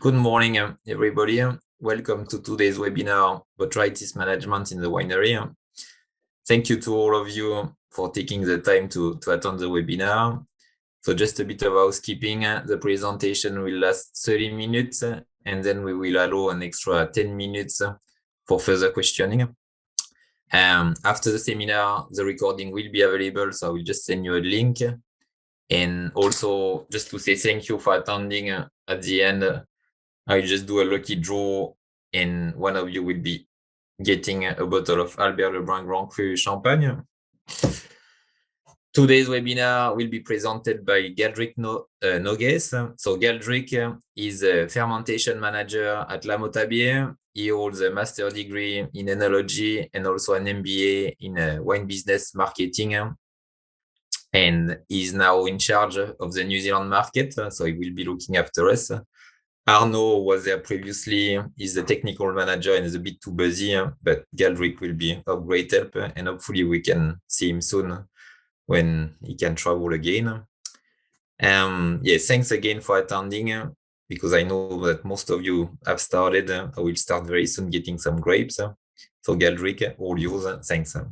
Good morning, everybody. Welcome to today's webinar, Botrytis Management in the Winery. Thank you to all of you for taking the time to attend the webinar. So just a bit of housekeeping. The presentation will last 30 minutes, and then we will allow an extra 10 minutes for further questioning. After the seminar, the recording will be available, so I will just send you a link. And also, just to say thank you for attending at the end, I just do a lucky draw, and one of you will be getting a bottle of Albert Lebrun Grand Cru Champagne. Today's webinar will be presented by Galdric Nogues. So Galdric is a fermentation manager at Lamothe-Abiet. He holds a master's degree in enology and also an MBA in wine business marketing. And he's now in charge of the New Zealand market, so he will be looking after us. Arnaud was there previously. He's the technical manager and is a bit too busy, but Galdric will be of great help, and hopefully we can see him soon when he can travel again. Yes, thanks again for attending, because I know that most of you have started. I will start very soon getting some grapes. So Galdric, all yours. Thanks. Thank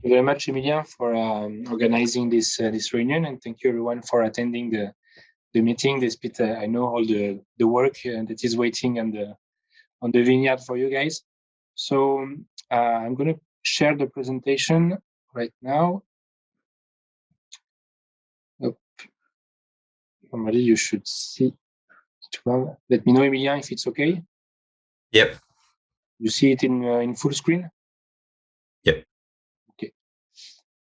you very much, Emilien, for organizing this reunion, and thank you everyone for attending the meeting. Despite I know all the work that is waiting on the vineyard for you guys. So I'm going to share the presentation right now. Normally you should see it well. Let me know, Emilien, if it's okay. Yep. You see it in full screen? Yep. Okay.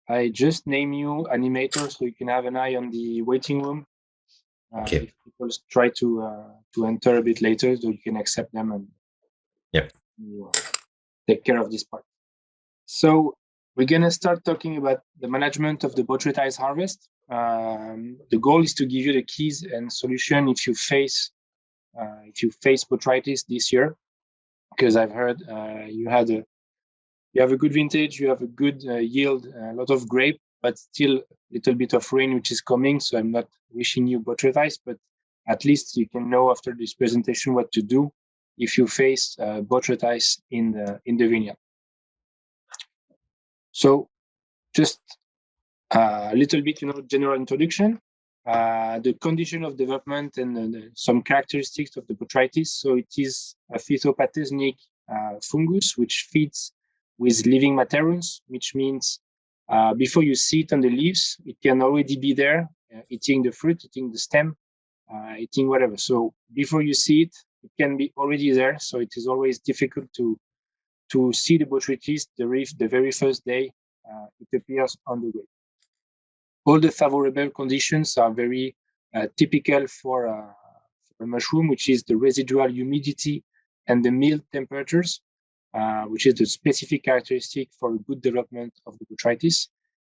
I just name you animator so you can have an eye on the waiting room. Okay. If people try to enter a bit later, so you can accept them and take care of this part. So we're gonna start talking about the management of the botrytized harvest. The goal is to give you the keys and solution if you face botrytis this year, because I've heard you have a good vintage, you have a good yield, a lot of grape, but still a little bit of rain which is coming. So I'm not wishing you botrytis, but at least you can know after this presentation what to do if you face botrytis in the vineyard. So just a little bit, general introduction, the condition of development and some characteristics of the botrytis. So it is a phytopathogenic fungus which feeds with living materons, which means before you see it on the leaves, it can already be there, eating the fruit, eating the stem, eating whatever. So before you see it, it can be already there. So it is always difficult to see the botrytis the very first day it appears on the grape. All the favorable conditions are very typical for a mushroom, which is the residual humidity and the mild temperatures, which is the specific characteristic for a good development of the botrytis.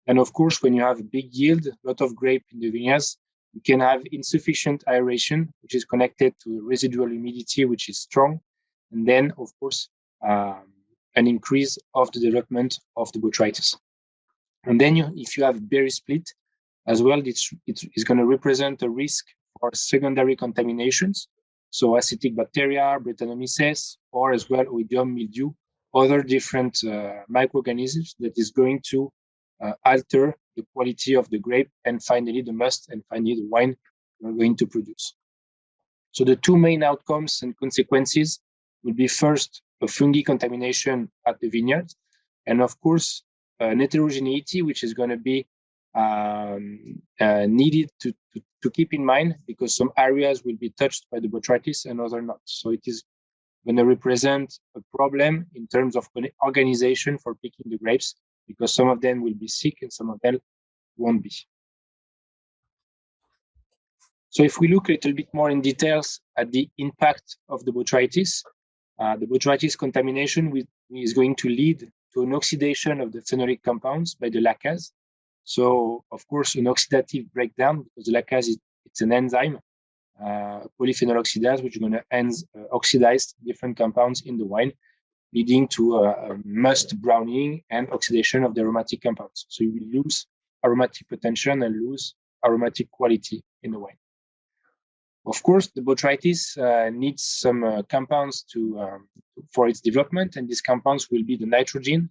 And of course, when you have a big yield, a lot of grape in the vineyards, you can have insufficient aeration, which is connected to the residual humidity, which is strong. And then, of course, an increase of the development of the botrytis. And then if you have berry split as well, it is going to represent a risk for secondary contaminations. So acetic bacteria, Brettanomyces, or as well oidium, mildew, other different microorganisms that is going to alter the quality of the grape and finally the must and finally the wine we're going to produce. So the two main outcomes and consequences will be first a fungi contamination at the vineyard, and of course an heterogeneity which is going to be needed to keep in mind, because some areas will be touched by the botrytis and others not. So it is going to represent a problem in terms of organization for picking the grapes, because some of them will be sick and some of them won't be. So if we look a little bit more in details at the impact of the botrytis contamination is going to lead to an oxidation of the phenolic compounds by the lacase. So, of course, an oxidative breakdown, because the lacase it's an enzyme, polyphenol oxidase, which is going to oxidize different compounds in the wine, leading to a must browning and oxidation of the aromatic compounds. So you will lose aromatic potential and lose aromatic quality in the wine. Of course, the botrytis needs some compounds for its development, and these compounds will be the nitrogen.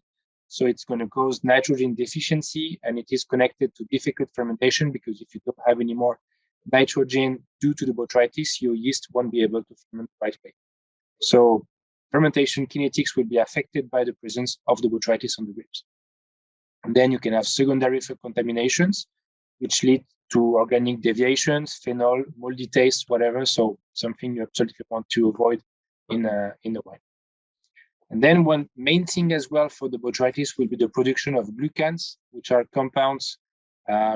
So it's going to cause nitrogen deficiency, and it is connected to difficult fermentation, because if you don't have any more nitrogen due to the botrytis, your yeast won't be able to ferment the right way. So fermentation kinetics will be affected by the presence of the botrytis on the grapes. And then you can have secondary contaminations, which lead to organic deviations, phenol, moldy taste, whatever. So something you absolutely want to avoid in the wine. And then one main thing as well for the botrytis will be the production of glucans, which are compounds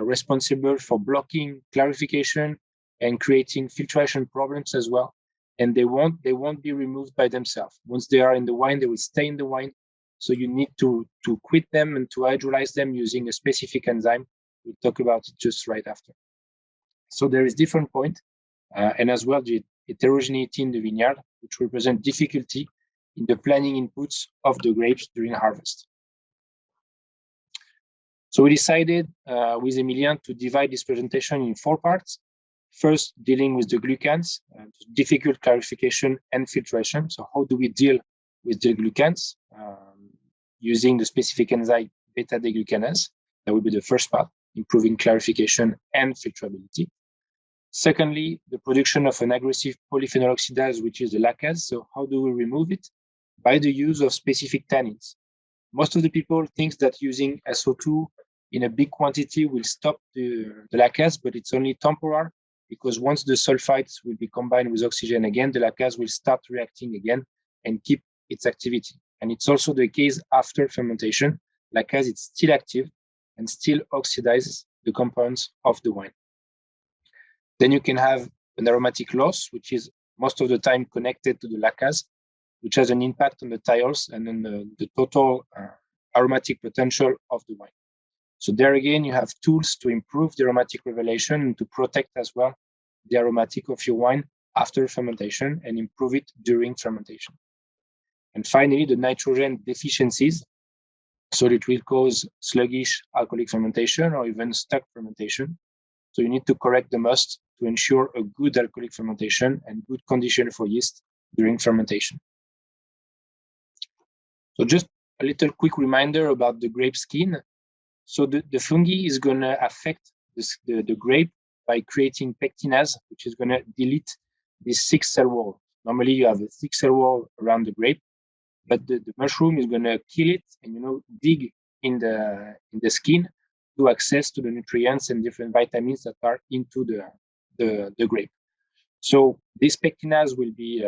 responsible for blocking clarification and creating filtration problems as well. And they won't be removed by themselves. Once they are in the wine, they will stay in the wine. So you need to quit them and to hydrolyze them using a specific enzyme. We'll talk about it just right after. So there is different point, and as well the heterogeneity in the vineyard, which represent difficulty in the planning inputs of the grapes during harvest. So we decided with Emilien to divide this presentation in 4 parts. First, dealing with the glucans, difficult clarification and filtration. So how do we deal with the glucans using the specific enzyme beta-deglucanase? That will be the first part, improving clarification and filtrability. Secondly, the production of an aggressive polyphenol oxidase, which is the lacase. So how do we remove it? By the use of specific tannins. Most of the people think that using SO2 in a big quantity will stop the lacase, but it's only temporary, because once the sulfites will be combined with oxygen again, the lacase will start reacting again and keep its activity. And it's also the case after fermentation. Lacase is still active and still oxidizes the compounds of the wine. Then you can have an aromatic loss, which is most of the time connected to the lacase, which has an impact on the thiols and then the total aromatic potential of the wine. So there again, you have tools to improve the aromatic revelation and to protect as well the aromatic of your wine after fermentation and improve it during fermentation. And finally, the nitrogen deficiencies. So it will cause sluggish alcoholic fermentation or even stuck fermentation. So you need to correct the must to ensure a good alcoholic fermentation and good condition for yeast during fermentation. So just a little quick reminder about the grape skin. So the fungi is going to affect the grape by creating pectinase, which is going to delete this 6-cell wall. Normally you have a 6-cell wall around the grape, but the mushroom is going to kill it and dig in the skin to access to the nutrients and different vitamins that are into the grape. So this pectinase will be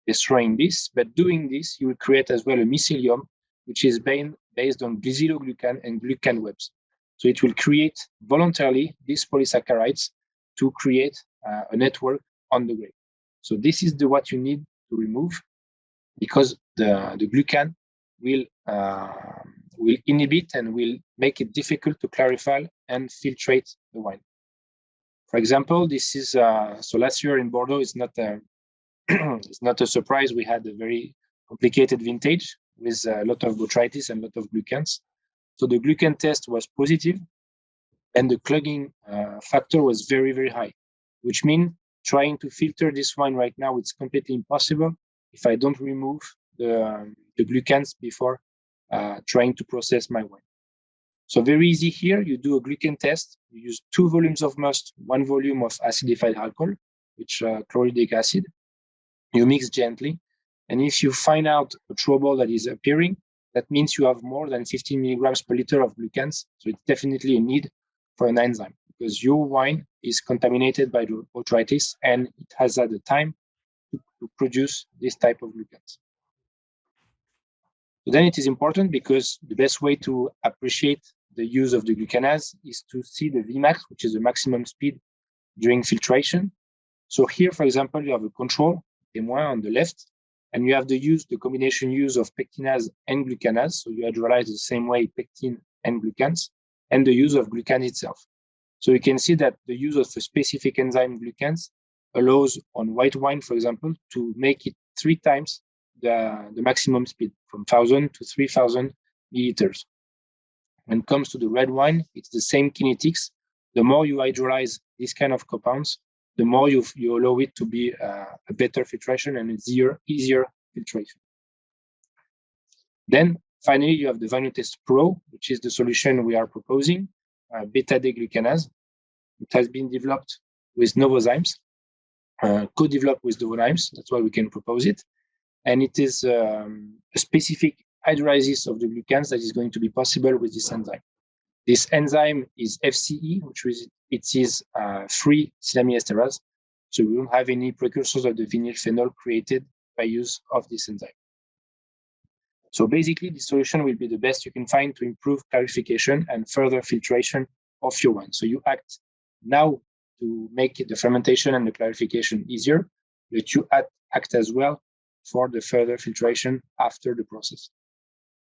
destroying this, but doing this, you will create as well a mycelium, which is based on glycyloglucan and glucan webs. So it will create voluntarily these polysaccharides to create a network on the grape. So this is what you need to remove, because the glucan will inhibit and will make it difficult to clarify and filtrate the wine. For example, this is so last year in Bordeaux, it's not a surprise. We had a very complicated vintage with a lot of botrytis and a lot of glucans. So the glucan test was positive, and the clogging factor was very, very high, which means trying to filter this wine right now, it's completely impossible if I don't remove the glucans before trying to process my wine. So very easy here, you do a glucan test, you use 2 volumes of must, 1 volume of acidified alcohol, which chlorhydric acid. You mix gently, and if you find out a trouble that is appearing, that means you have more than 15 milligrams per liter of glucans. So it's definitely a need for an enzyme, because your wine is contaminated by the botrytis and it has had the time to produce this type of glucans. So then it is important, because the best way to appreciate the use of the glucanase is to see the Vmax, which is the maximum speed during filtration. So here, for example, you have a control, M1 on the left, and you have the combination use of pectinase and glucanase. So you hydrolyze the same way pectin and glucans, and the use of glucan itself. So you can see that the use of a specific enzyme glucans allows on white wine, for example, to make it 3 times the maximum speed, from 1,000 to 3,000 milliliters. When it comes to the red wine, it's the same kinetics. The more you hydrolyze these kind of compounds, the more you allow it to be a better filtration and easier filtration. Then finally, you have the Vinotest Pro, which is the solution we are proposing, beta-deglucanase. It has been developed with Novozymes, co-developed with Novozymes. That's why we can propose it. And it is a specific hydrolysis of the glucans that is going to be possible with this enzyme. This enzyme is FCE, which is free silamine-esterase. So we don't have any precursors of the vinyl phenol created by use of this enzyme. So basically, the solution will be the best you can find to improve clarification and further filtration of your wine. So you act now to make the fermentation and the clarification easier, but you act as well for the further filtration after the process.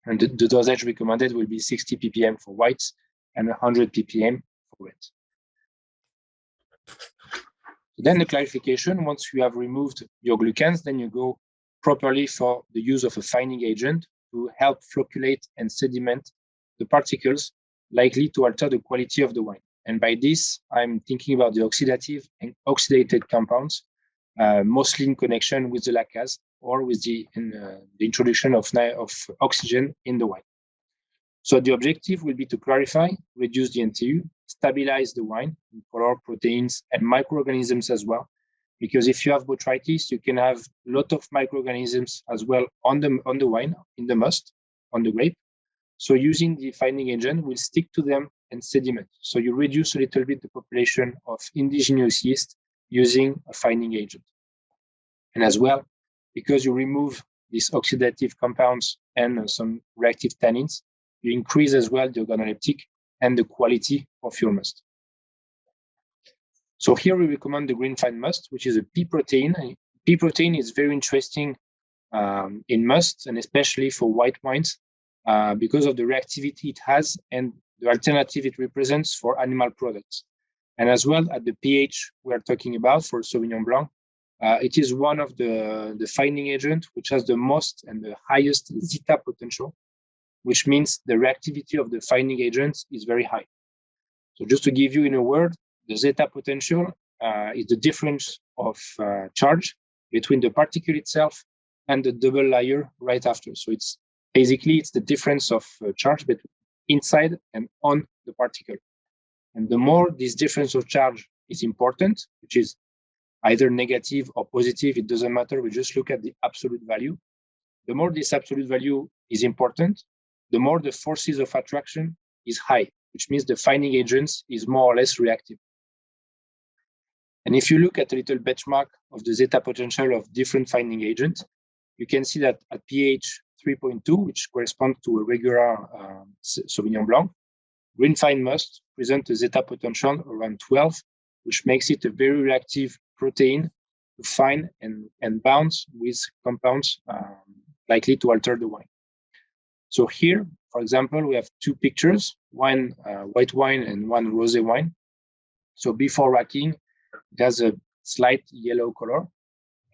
And the dosage recommended will be 60 ppm for whites and 100 ppm for reds. Then the clarification, once you have removed your glucans, then you go properly for the use of a fining agent to help flocculate and sediment the particles likely to alter the quality of the wine. And by this, I'm thinking about the oxidative and oxidated compounds, mostly in connection with the lacase or with the introduction of oxygen in the wine. So the objective will be to clarify, reduce the NTU, stabilize the wine in color, proteins, and microorganisms as well. Because if you have botrytis, you can have a lot of microorganisms as well on the wine, in the must, on the grape. So using the fining agent will stick to them and sediment. So you reduce a little bit the population of indigenous yeast using a fining agent. And as well, because you remove these oxidative compounds and some reactive tannins, you increase as well the organoleptic and the quality of your must. So here we recommend the green fine must, which is a pea protein. Pea protein is very interesting in must, and especially for white wines, because of the reactivity it has and the alternative it represents for animal products. And as well, at the pH we're talking about for Sauvignon Blanc, it is one of the fining agent which has the most and the highest zeta potential, which means the reactivity of the fining agent is very high. So just to give you in a word, the zeta potential is the difference of charge between the particle itself and the double layer right after. So it's the difference of charge between inside and on the particle. And the more this difference of charge is important, which is either negative or positive, it doesn't matter, we just look at the absolute value. The more this absolute value is important, the more the forces of attraction is high, which means the fining agents is more or less reactive. And if you look at a little benchmark of the zeta potential of different fining agents, you can see that at pH 3.2, which corresponds to a regular Sauvignon Blanc, green fine must present a zeta potential around 12, which makes it a very reactive protein to find and bounce with compounds likely to alter the wine. So here, for example, we have two pictures, one white wine and one rosé wine. So before racking, it has a slight yellow color.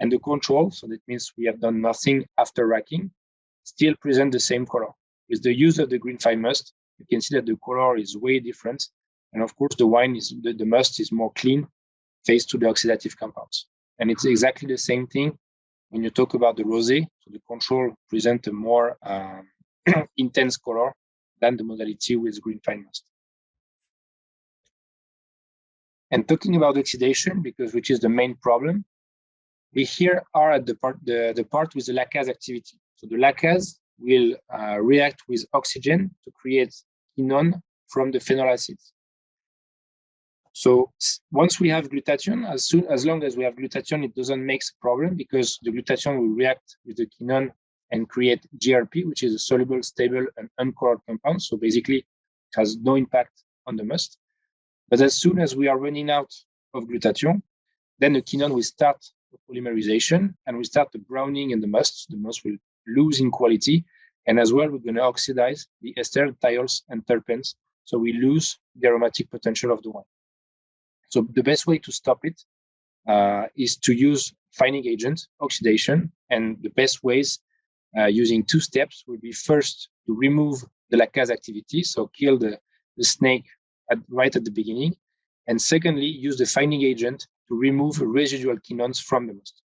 And the control, so that means we have done nothing after racking, still present the same color. With the use of the green fine must, you can see that the color is way different. And of course, the must is more clean, faced to the oxidative compounds. And it's exactly the same thing when you talk about the rosé. So the control present a more intense color than the modality with green fine must. And talking about oxidation, which is the main problem, we here are at the part with the lacase activity. So the lacase will react with oxygen to create quinone from the phenol acids. So once we have glutathione, as long as we have glutathione, it doesn't make a problem because the glutathione will react with the quinone and create GRP, which is a soluble, stable, and uncolored compound. So basically, it has no impact on the must. But as soon as we are running out of glutathione, then the quinone will start the polymerization and we start the browning in the must. The must will lose in quality. And as well, we're going to oxidize the ester, thiols, and terpenes. So we lose the aromatic potential of the wine. So the best way to stop it is to use fining agent, oxidation. And the best ways using two steps would be first to remove the lacase activity, so kill the snake right at the beginning. And secondly, use the fining agent to remove residual quinones from the must.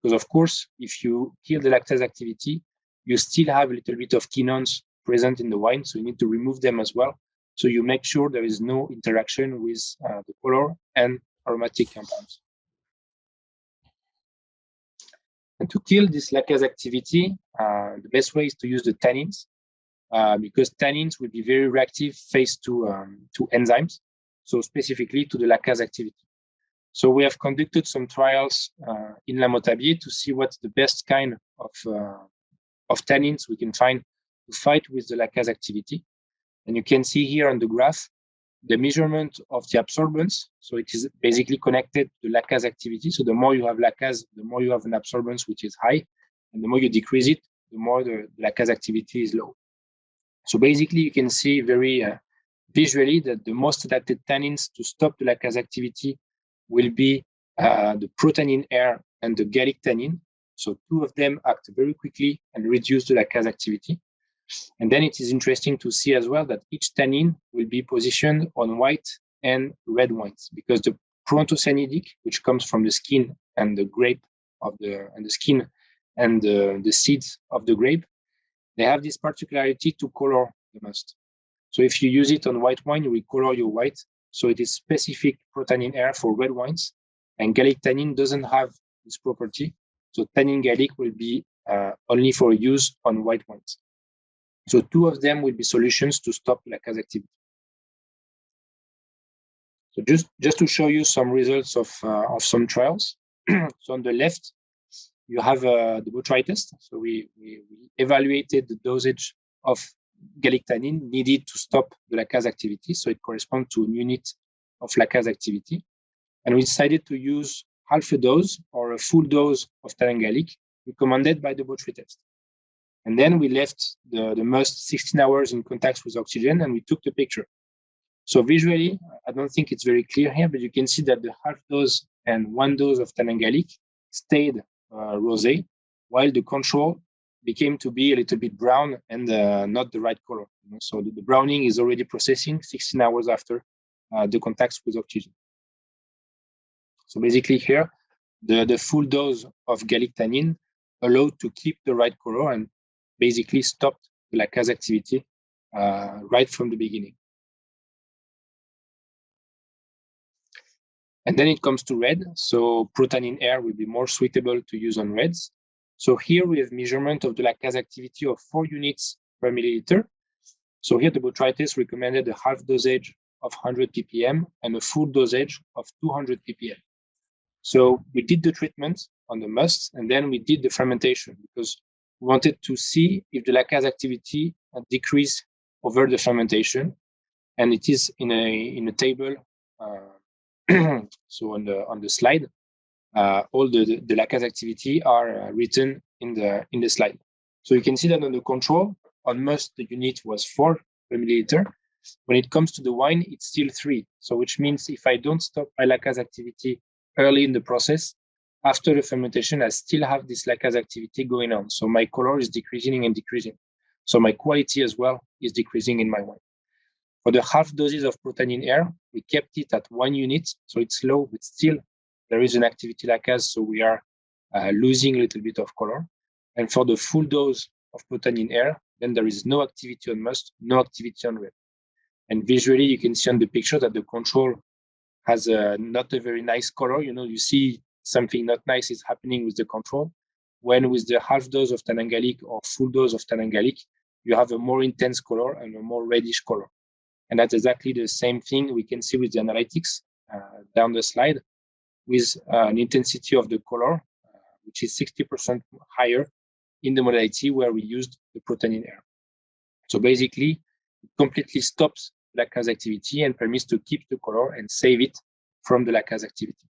Because of course, if you kill the lactase activity, you still have a little bit of quinones present in the wine, so you need to remove them as well. So you make sure there is no interaction with the color and aromatic compounds. And to kill this lactase activity, the best way is to use the tannins, because tannins will be very reactive faced to enzymes, so specifically to the lactase activity. So we have conducted some trials in Lamothe-Abiet to see what's the best kind of tannins we can find to fight with the lactase activity. And you can see here on the graph the measurement of the absorbance. So it is basically connected to the lactase activity. So the more you have lactase, the more you have an absorbance which is high, and the more you decrease it, the more the lactase activity is low. So basically, you can see very visually that the most adapted tannins to stop the lactase activity will be the protannin air and the gallic tannin. So two of them act very quickly and reduce the lactase activity. And then it is interesting to see as well that each tannin will be positioned on white and red wines, because the proanthocyanidic, which comes from the skin and the grape of the skin and the seeds of the grape, they have this particularity to color the must. So if you use it on white wine, you will color your white. So it is specific protannin air for red wines, and gallic tannin doesn't have this property. So tannin gallic will be only for use on white wines. So two of them will be solutions to stop lactase activity. So just to show you some results of some trials. So on the left, you have the botrytis. So we evaluated the dosage of gallic tannin needed to stop the lactase activity. So it corresponds to a unit of lactase activity. And we decided to use half a dose or a full dose of tannin gallic recommended by the botrytis. And then we left the must 16 hours in contact with oxygen, and we took the picture. So visually, I don't think it's very clear here, but you can see that the half dose and 1 dose of tannin gallic stayed rosé, while the control became to be a little bit brown and not the right color. So the browning is already processing 16 hours after the contact with oxygen. So basically here, the full dose of gallic tannin allowed to keep the right color and basically stopped the lactase activity right from the beginning. And then it comes to red. So protannin air will be more suitable to use on reds. So here we have measurement of the lactase activity of 4 units per milliliter. So here the botrytis recommended a half dosage of 100 ppm and a full dosage of 200 ppm. So we did the treatment on the must, and then we did the fermentation because we wanted to see if the lactase activity decreased over the fermentation. And it is in a table. So on the slide, all the lactase activity are written in the slide. So you can see that on the control, on must the unit was 4 per milliliter. When it comes to the wine, it's still 3. So which means if I don't stop my lactase activity early in the process, after the fermentation, I still have this lactase activity going on. So my color is decreasing and decreasing. So my quality as well is decreasing in my wine. For the half doses of protannin air, we kept it at 1 unit. So it's low, but still there is an activity lactase. So we are losing a little bit of color. And for the full dose of protannin air, then there is no activity on must, no activity on red. And visually, you can see on the picture that the control has not a very nice color. You see something not nice is happening with the control. When with the half dose of tannin gallic or full dose of tannin gallic, you have a more intense color and a more reddish color. And that's exactly the same thing we can see with the analytics down the slide, with an intensity of the color, which is 60% higher in the modality where we used the protannin air. So basically, it completely stops lactase activity and permits to keep the color and save it from the lactase activity.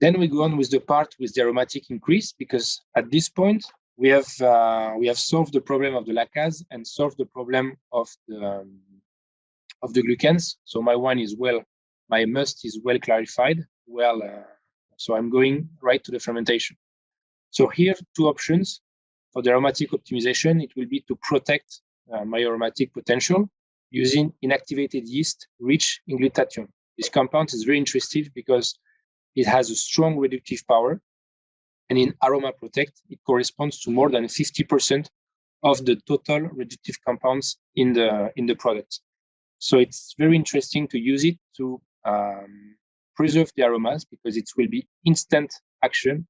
Then we go on with the part with the aromatic increase, because at this point, we have solved the problem of the lactase and solved the problem of the glucans. So my wine is my must is well clarified. So I'm going right to the fermentation. So here, 2 options for the aromatic optimization. It will be to protect my aromatic potential using inactivated yeast rich in glutathione. This compound is very interesting because it has a strong reductive power, and in aroma protect, it corresponds to more than 50% of the total reductive compounds in the product. So it's very interesting to use it to preserve the aromas because it will be instant action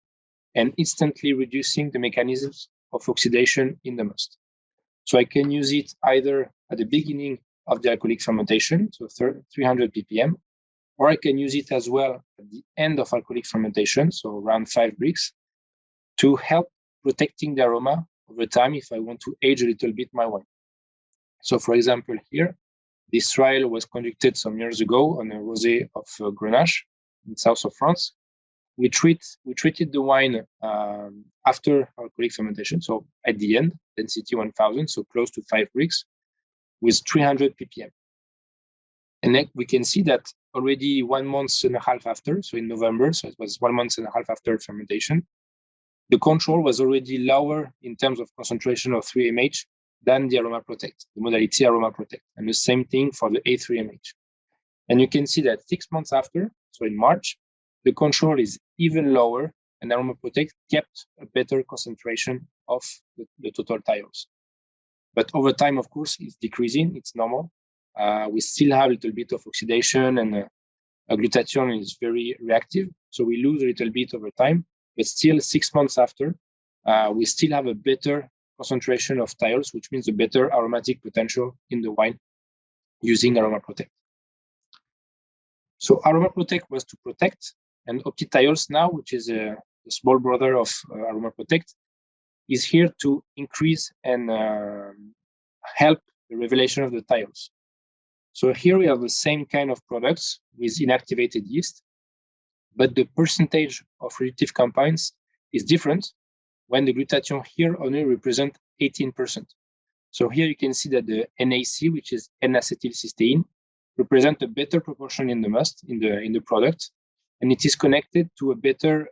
and instantly reducing the mechanisms of oxidation in the must. So I can use it either at the beginning of the alcoholic fermentation, so 300 ppm, or I can use it as well at the end of alcoholic fermentation, so around 5 brix, to help protecting the aroma over time if I want to age a little bit my wine. So for example, here, this trial was conducted some years ago on a rosé of Grenache in south of France. We treated the wine after alcoholic fermentation, so at the end, density 1000, so close to 5 brix, with 300 ppm. And then we can see that already 1 month and a half after, so in November, so it was 1 month and a half after fermentation, the control was already lower in terms of concentration of 3-MH than the aroma protect, the modality aroma protect, and the same thing for the A3-MH. And you can see that 6 months after, so in March, the control is even lower, and aroma protect kept a better concentration of the total thiols. But over time, of course, it's decreasing. It's normal. We still have a little bit of oxidation, and glutathione is very reactive, so we lose a little bit over time. But still, 6 months after, we still have a better concentration of thiols, which means a better aromatic potential in the wine using aroma protect. So aroma protect was to protect, and OptiThiols now, which is a small brother of aroma protect, is here to increase and help the revelation of the thiols. So here we have the same kind of products with inactivated yeast, but the percentage of reductive compounds is different when the glutathione here only represents 18%. So here you can see that the NAC, which is N-acetylcysteine, represent a better proportion in the must, in the product, and it is connected to a better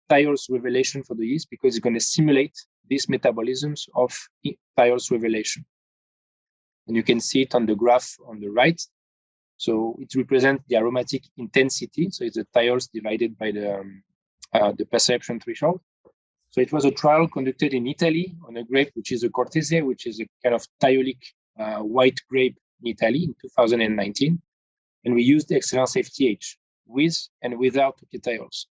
thiols revelation for the yeast because it's going to simulate these metabolisms of thiols revelation. And you can see it on the graph on the right. So it represents the aromatic intensity. So it's the thiols divided by the perception threshold. So it was a trial conducted in Italy on a grape, which is a Cortese, which is a kind of thiolic white grape in Italy in 2019. And we used the Excellence FTH with and without OptiThiols.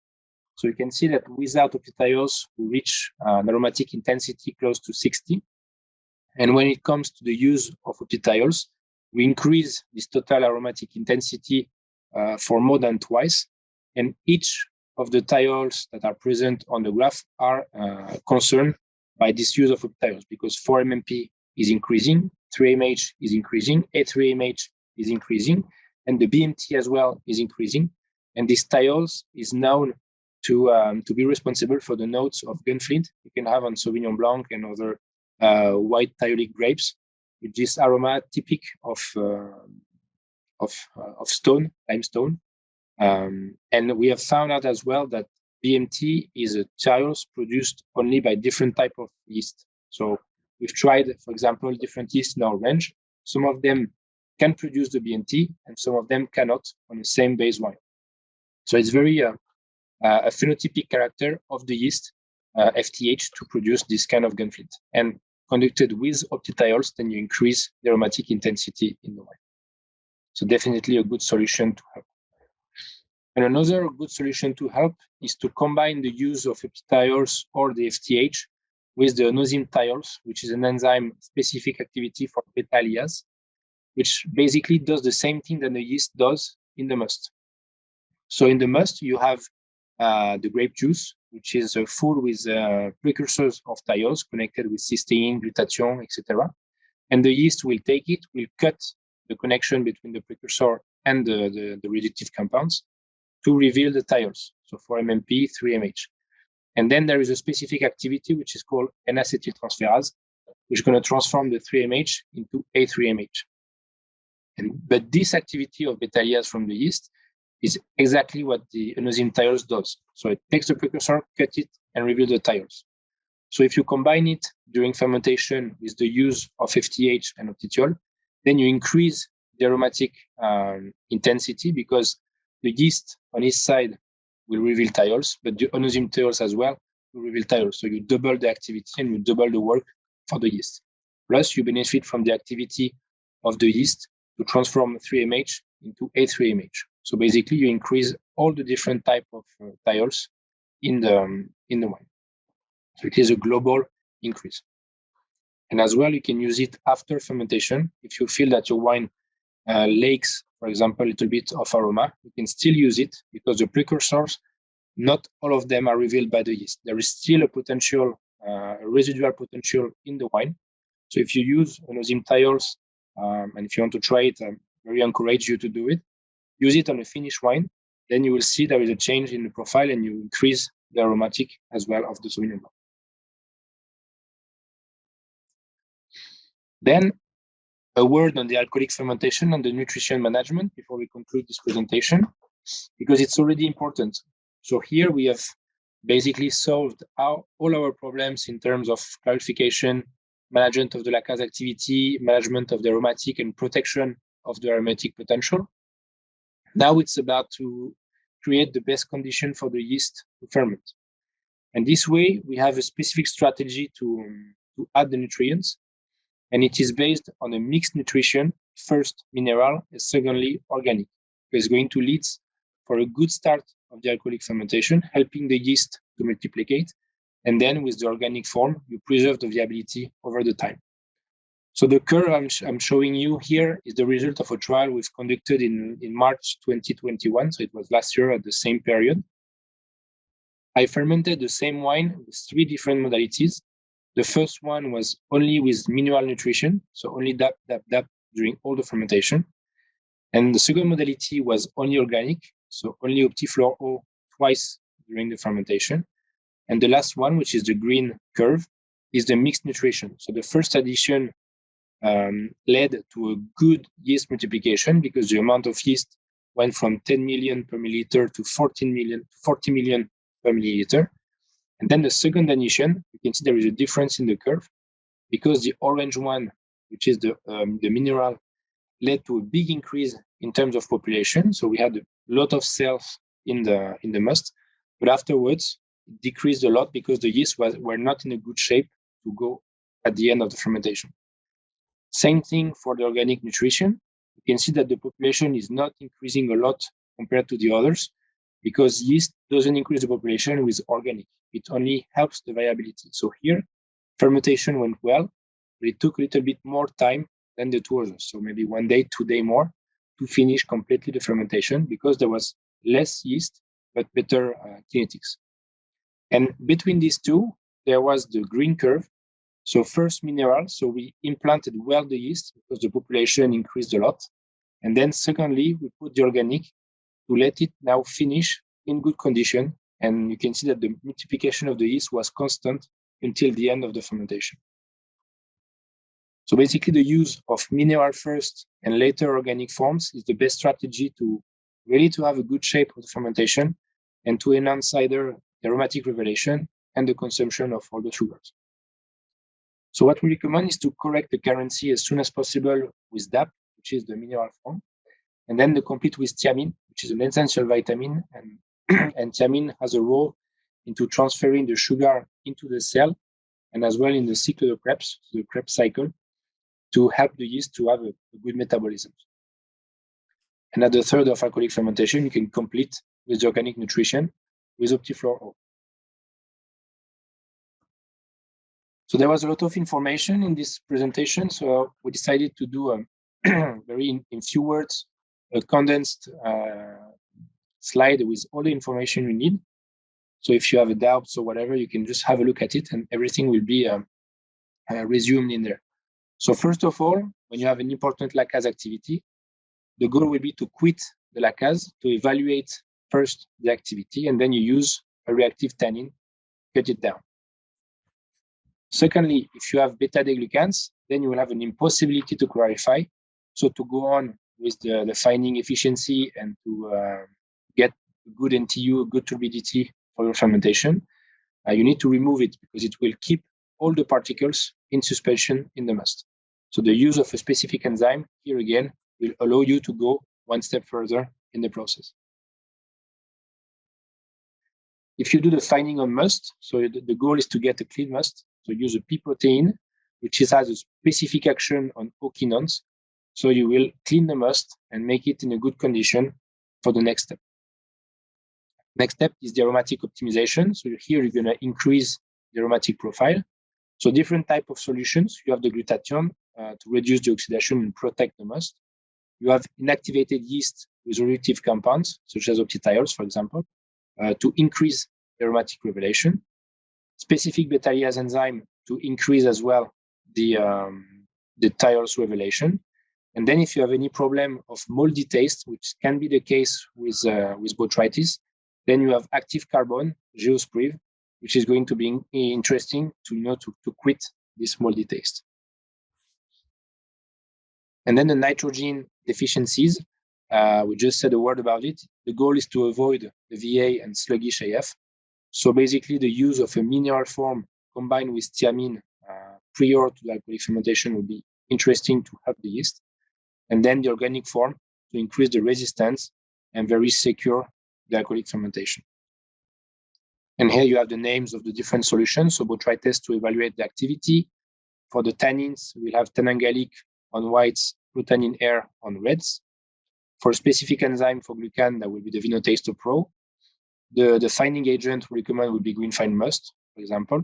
So you can see that without OptiThiols, we reach an aromatic intensity close to 60. And when it comes to the use of OptiThiols, we increase this total aromatic intensity for more than twice. And each of the thiols that are present on the graph are concerned by this use of OptiThiols because 4-MMP is increasing, 3-MH is increasing, A3-MH is increasing, and the BMT as well is increasing. And this thiols is known to be responsible for the notes of gunflint you can have on Sauvignon Blanc and other white thiolic grapes, with this aroma typical of stone, limestone. And we have found out as well that BMT is a thiols produced only by different type of yeast. So we've tried, for example, different yeast in our range. Some of them can produce the BMT, and some of them cannot on the same base wine. So it's very a phenotypic character of the yeast, FTH, to produce this kind of gunflint. And conducted with OptiThiols, then you increase the aromatic intensity in the wine. So definitely a good solution to help. And another good solution to help is to combine the use of OptiThiols or the FTH with the nosym thiols, which is an enzyme specific activity for beta-aliase, which basically does the same thing that the yeast does in the must. So in the must, you have the grape juice, which is full with precursors of thiols connected with cysteine, glutathione, etc. And the yeast will take it, will cut the connection between the precursor and the reductive compounds to reveal the thiols, so 4-MMP, 3-MH. And then there is a specific activity which is called N-acetyltransferase, which is going to transform the 3-MH into A3-MH. But this activity of beta-aliase from the yeast is exactly what the nosym thiols does. So it takes the precursor, cut it, and reveal the thiols. So if you combine it during fermentation with the use of FTH and OptiThiol, then you increase the aromatic intensity because the yeast on each side will reveal thiols, but the onosime thiols as well will reveal thiols. So you double the activity and you double the work for the yeast. Plus, you benefit from the activity of the yeast to transform 3MH into A3MH. So basically, you increase all the different type of thiols in the wine. So it is a global increase. And as well, you can use it after fermentation. If you feel that your wine lacks, for example, a little bit of aroma, you can still use it because the precursors, not all of them are revealed by the yeast. There is still a potential, residual potential in the wine. So if you use onosime thiols, and if you want to try it, I very encourage you to do it. Use it on a finished wine, then you will see there is a change in the profile and you increase the aromatic as well of the Sauvignon Blanc. Then a word on the alcoholic fermentation and the nutrition management before we conclude this presentation, because it's already important. So here we have basically solved all our problems in terms of clarification, management of the lacase activity, management of the aromatic, and protection of the aromatic potential. Now it's about to create the best condition for the yeast to ferment. And this way, we have a specific strategy to add the nutrients. And it is based on a mixed nutrition, first mineral, and secondly organic. It's going to lead for a good start of the alcoholic fermentation, helping the yeast to multiplicate. And then with the organic form, you preserve the viability over the time. So the curve I'm showing you here is the result of a trial we've conducted in March 2021. So it was last year at the same period. I fermented the same wine with 3 different modalities. The first one was only with mineral nutrition, so only DAP during all the fermentation. And the second modality was only organic, so only Optiflor O twice during the fermentation. And the last one, which is the green curve, is the mixed nutrition. So the first addition led to a good yeast multiplication because the amount of yeast went from 10 million per milliliter to 40 million per milliliter. And then the second addition, you can see there is a difference in the curve because the orange one, which is the mineral, led to a big increase in terms of population. So we had a lot of cells in the must, but afterwards it decreased a lot because the yeast were not in a good shape to go at the end of the fermentation. Same thing for the organic nutrition. You can see that the population is not increasing a lot compared to the others because yeast doesn't increase the population with organic. It only helps the viability. So here, fermentation went well, but it took a little bit more time than the 2 others. So maybe 1 day, 2 days more to finish completely the fermentation because there was less yeast, but better kinetics. And between these two, there was the green curve. So first mineral, so we implanted well the yeast because the population increased a lot. And then secondly, we put the organic to let it now finish in good condition. And you can see that the multiplication of the yeast was constant until the end of the fermentation. So basically the use of mineral first and later organic forms is the best strategy to really to have a good shape of the fermentation and to enhance either the aromatic revelation and the consumption of all the sugars. So what we recommend is to correct the carency as soon as possible with DAP, which is the mineral form, and then to complete with thiamine, which is an essential vitamin, and thiamine has a role into transferring the sugar into the cell and as well in the cycle of Krebs, the Krebs cycle, to help the yeast to have a good metabolism. And at the third of alcoholic fermentation, you can complete with the organic nutrition with Optiflor O. So there was a lot of information in this presentation, so we decided to do a very, in few words, a condensed slide with all the information you need. So if you have a doubt or whatever, you can just have a look at it and everything will be resumed in there. So first of all, when you have an important lacase activity, the goal will be to quit the lacase to evaluate first the activity, and then you use a reactive tannin, cut it down. Secondly, if you have beta-deglucans, then you will have an impossibility to clarify. So to go on with the finding efficiency and to get a good NTU, a good turbidity for your fermentation, you need to remove it because it will keep all the particles in suspension in the must. So the use of a specific enzyme here again will allow you to go one step further in the process. If you do the fining on must, so the goal is to get a clean must. So use a pea protein, which has a specific action on okinons. So you will clean the must and make it in a good condition for the next step. Next step is the aromatic optimization. So here you're going to increase the aromatic profile. So different type of solutions. You have the glutathione to reduce the oxidation and protect the must. You have inactivated yeast with reductive compounds, such as optitiols, for example, to increase the aromatic revelation. Specific beta-lyase enzyme to increase as well the thiols revelation. And then if you have any problem of moldy taste, which can be the case with botrytis, then you have active carbon, geospriv, which is going to be interesting to quit this moldy taste. And then the nitrogen deficiencies, we just said a word about it. The goal is to avoid the VA and sluggish AF. So basically the use of a mineral form combined with thiamine prior to the alcoholic fermentation would be interesting to help the yeast. And then the organic form to increase the resistance and very secure the alcoholic fermentation. And here you have the names of the different solutions. So botrytis to evaluate the activity. For the tannins, we'll have tannangalic on whites, glutamine air on reds. For a specific enzyme for glucan, that will be the Vinotaster Pro. The fining agent we recommend would be green fine must, for example.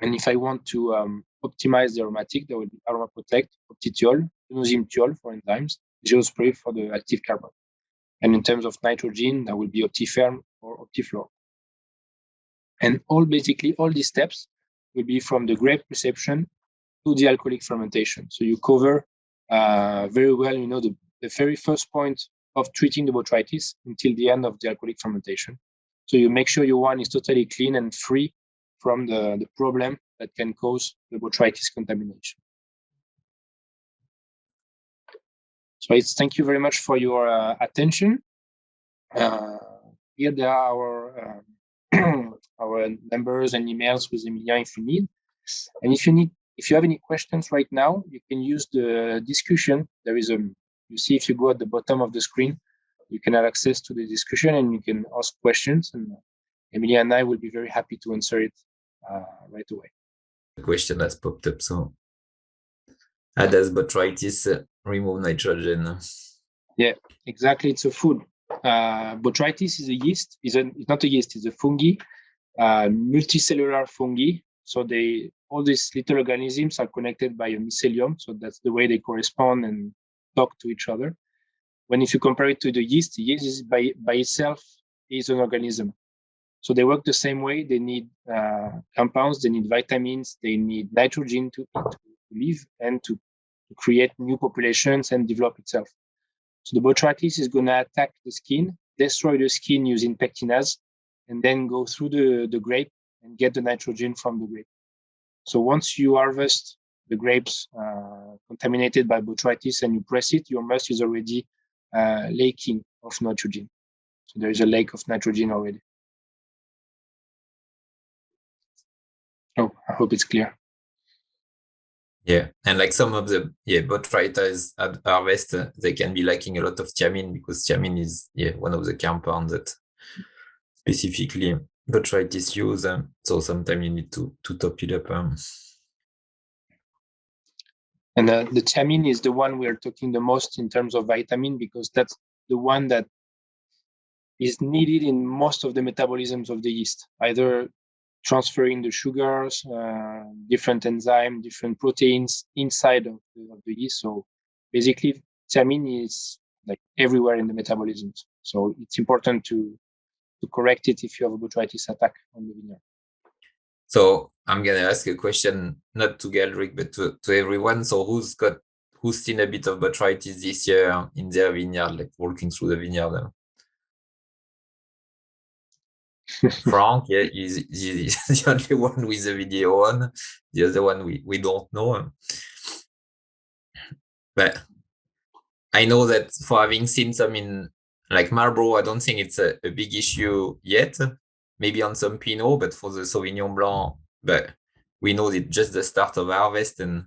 And if I want to optimize the aromatic, there will be AromaProtect, Optitiol, Inosine-thiol for enzymes, Geospriv for the active carbon. And in terms of nitrogen, that will be Optiferm or Optiflor. And basically all these steps will be from the grape reception to the alcoholic fermentation. So you cover very well, the very first point of treating the botrytis until the end of the alcoholic fermentation. So you make sure your wine is totally clean and free from the problem that can cause the botrytis contamination. So thank you very much for your attention. Here there are our numbers and emails with Emilien if you need. And if you have any questions right now, you can use the discussion. There is you see if you go at the bottom of the screen, you can have access to the discussion and you can ask questions. And Emilien and I will be very happy to answer it right away. The question has popped up. So, how does botrytis remove nitrogen? Yeah, exactly. It's a food. Botrytis is a yeast. It's not a yeast. It's a fungi, multicellular fungi. So all these little organisms are connected by a mycelium. So that's the way they correspond and talk to each other. If you compare it to the yeast is by itself is an organism. So they work the same way. They need compounds, they need vitamins, they need nitrogen to live and to create new populations and develop itself. So the botrytis is going to attack the skin, destroy the skin using pectinase, and then go through the grape and get the nitrogen from the grape. So once you harvest the grapes contaminated by botrytis and you press it, your must is already laking of nitrogen. So there is a lake of nitrogen already. Oh, I hope it's clear. Yeah, and like some of the botrytis at harvest, they can be lacking a lot of thiamine because thiamine is one of the compounds that specifically botrytis use. So sometimes you need to top it up. And the thiamine is the one we are talking the most in terms of vitamin because that's the one that is needed in most of the metabolisms of the yeast, either transferring the sugars, different enzymes, different proteins inside of the yeast. So basically, thiamine is like everywhere in the metabolisms. So it's important to correct it if you have a botrytis attack on the vineyard. So I'm going to ask a question, not to Galdric, but to everyone. So who's seen a bit of botrytis this year in their vineyard, like walking through the vineyard? Frank, he's the only one with the video on. The other one we don't know. But I know that for having seen some in like Marlborough, I don't think it's a big issue yet. Maybe on some Pinot, but for the Sauvignon Blanc, but we know it's just the start of harvest, and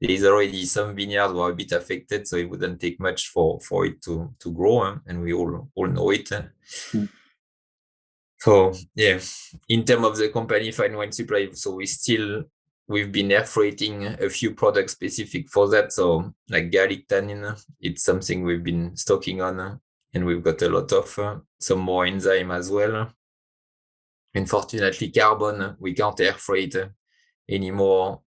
there is already some vineyards who are a bit affected, so it wouldn't take much for it to grow, and we all know it. So yeah, in terms of the company fine wine supply, so we've been air freighting a few products specific for that. So like garlic tannin, it's something we've been stocking on, and we've got a lot of some more enzyme as well. Unfortunately, carbon we can't air freight anymore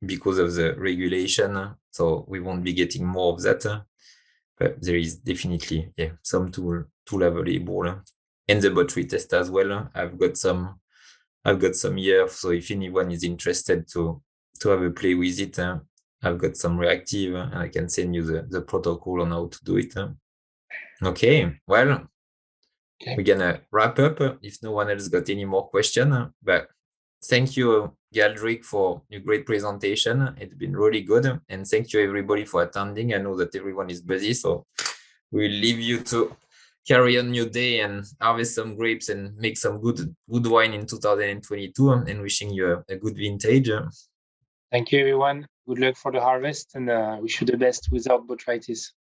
because of the regulation, so we won't be getting more of that. But there is definitely some tool available, and the botrytist as well. I've got some here, so if anyone is interested to have a play with it, I've got some reactive, and I can send you the protocol on how to do it. Okay, well, we're gonna wrap up if no one else got any more question. But thank you, Galdric, for your great presentation. It's been really good, and thank you everybody for attending. I know that everyone is busy, so we'll leave you to carry on your day and harvest some grapes and make some good wine in 2022, and wishing you a good vintage. Thank you, everyone. Good luck for the harvest, and wish you the best without botrytis.